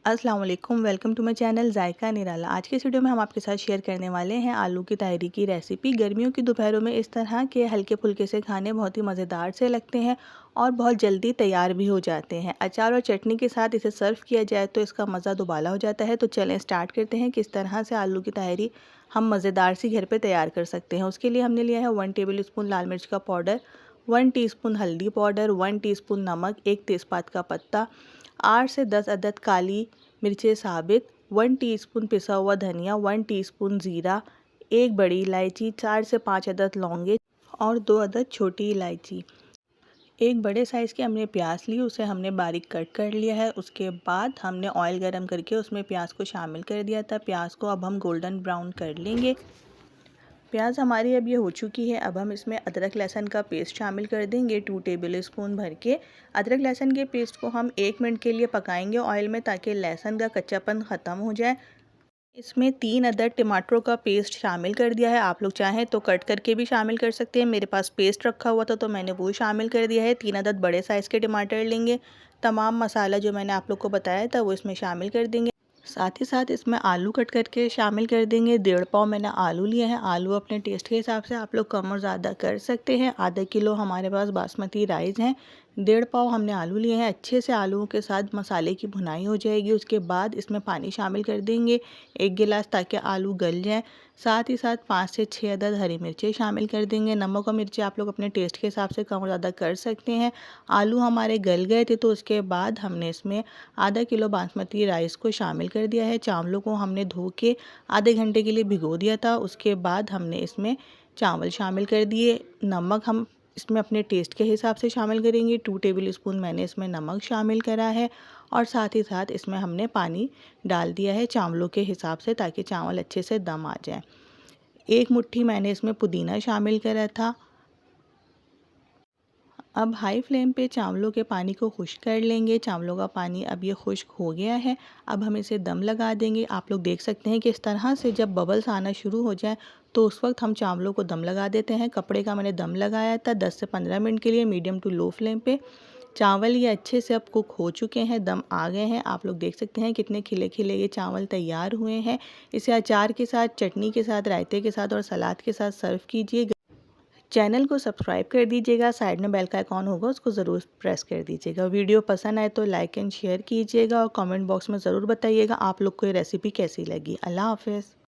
अस्सलाम वालेकुम, welcome to my channel जायका निराला। आज के इस वीडियो में हम आपके साथ शेयर करने वाले हैं आलू की तायरी की रेसिपी। गर्मियों की दोपहरों में इस तरह के हल्के फुल्के से खाने बहुत ही मज़ेदार से लगते हैं और बहुत जल्दी तैयार भी हो जाते हैं। अचार और चटनी के साथ इसे सर्व किया जाए तो इसका मज़ा दुबाला हो जाता है। तो चलें स्टार्ट करते हैं किस तरह से आलू की तायरी हम मज़ेदार सी घर पर तैयार कर सकते हैं। उसके लिए हमने लिया है 1 टेबल स्पून लाल मिर्च का पाउडर, 1 टीस्पून हल्दी पाउडर, 1 टीस्पून नमक, 1 तेज़पात का पत्ता, 8 से 10 अदद काली मिर्चें साबित, 1 टीस्पून पिसा हुआ धनिया, 1 टीस्पून ज़ीरा, 1 बड़ी इलायची, 4 से 5 अदद लौंगे और 2 अदद छोटी इलायची। एक बड़े साइज़ की हमने प्याज ली, उसे हमने बारीक कट कर लिया है। उसके बाद हमने ऑयल गरम करके उसमें प्याज को शामिल कर दिया था। प्याज को अब हम गोल्डन ब्राउन कर लेंगे। प्याज हमारी अब ये हो चुकी है। अब हम इसमें अदरक लहसुन का पेस्ट शामिल कर देंगे 2 टेबल स्पून भर के। अदरक लहसुन के पेस्ट को हम 1 मिनट के लिए पकाएंगे ऑयल में, ताकि लहसुन का कच्चापन ख़त्म हो जाए। इसमें 3 अदद टमाटरों का पेस्ट शामिल कर दिया है। आप लोग चाहें तो कट करके भी शामिल कर सकते हैं। मेरे पास पेस्ट रखा हुआ था तो मैंने वो शामिल कर दिया है। 3 अदद बड़े साइज़ के टमाटर लेंगे। तमाम मसाला जो मैंने आप लोग को बताया था वो इसमें शामिल कर देंगे। साथ ही साथ इसमें आलू कट करके शामिल कर देंगे। 1.5 पाव मैंने आलू लिए हैं। आलू अपने टेस्ट के हिसाब से आप लोग कम और ज़्यादा कर सकते हैं। आधा किलो हमारे पास बासमती राइस हैं। 1.5 पाव हमने आलू लिए हैं। अच्छे से आलूओं के साथ मसाले की भुनाई हो जाएगी। उसके बाद इसमें पानी शामिल कर देंगे 1 गिलास, ताकि आलू गल जाएँ। साथ ही साथ 5 से 6 अदद हरी मिर्चें शामिल कर देंगे। नमक और मिर्ची आप लोग अपने टेस्ट के हिसाब से कम और ज़्यादा कर सकते हैं। आलू हमारे गल गए थे तो उसके बाद हमने इसमें आधा किलो बासमती राइस को शामिल कर दिया है। चावलों को हमने धो के आधे घंटे के लिए भिगो दिया था। उसके बाद हमने इसमें चावल शामिल कर दिए। नमक हम इसमें अपने टेस्ट के हिसाब से शामिल करेंगे। 2 टेबल स्पून मैंने इसमें नमक शामिल करा है और साथ ही साथ इसमें हमने पानी डाल दिया है चावलों के हिसाब से, ताकि चावल अच्छे से दम आ जाए। 1 मुट्ठी मैंने इसमें पुदीना शामिल करा था। अब हाई फ्लेम पे चावलों के पानी को खुश्क कर लेंगे। चावलों का पानी अब ये खुश्क हो गया है। अब हम इसे दम लगा देंगे। आप लोग देख सकते हैं कि इस तरह से जब बबल्स आना शुरू हो जाए तो उस वक्त हम चावलों को दम लगा देते हैं। कपड़े का मैंने दम लगाया था 10 से 15 मिनट के लिए मीडियम टू लो फ्लेम पे। चावल ये अच्छे से अब कुक हो चुके हैं, दम आ गए हैं। आप लोग देख सकते हैं कितने खिले खिले ये चावल तैयार हुए हैं। इसे अचार के साथ, चटनी के साथ, रायते के साथ और सलाद के साथ सर्व कीजिए। चैनल को सब्सक्राइब कर दीजिएगा। साइड में बेल का आइकॉन होगा, उसको ज़रूर प्रेस कर दीजिएगा। वीडियो पसंद आए तो लाइक एंड शेयर कीजिएगा और कमेंट बॉक्स में ज़रूर बताइएगा आप लोग को ये रेसिपी कैसी लगी। अल्लाह हाफ़िज़।